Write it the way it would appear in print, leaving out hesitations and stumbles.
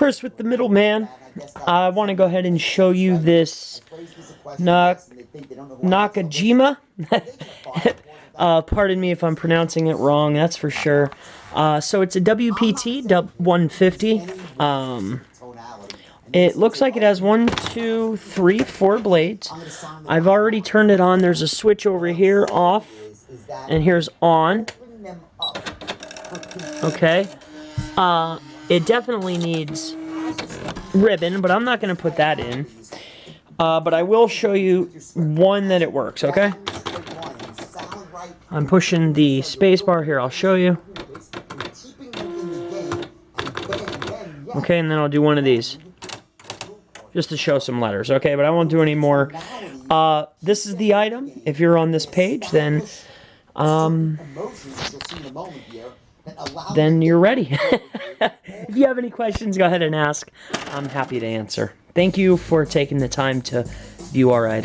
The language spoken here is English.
Chris with the middleman. I want to go ahead and show you this Nakajima. Pardon me if I'm pronouncing it wrong, that's for sure. So it's a WPT 150. It looks like it has 1, 2, 3, 4 blades. I've already turned it on. There's a switch over here, off, and here's on. Okay. It definitely needs ribbon, but I'm not going to put that in. But I will show you one that it works, okay? I'm pushing the space bar here, I'll show you. Okay, and then I'll do one of these. Just to show some letters, okay? But I won't do any more. This is the item. If you're on this page, then you're ready. If you have any questions, go ahead and ask. I'm happy to answer. Thank you for taking the time to view our item.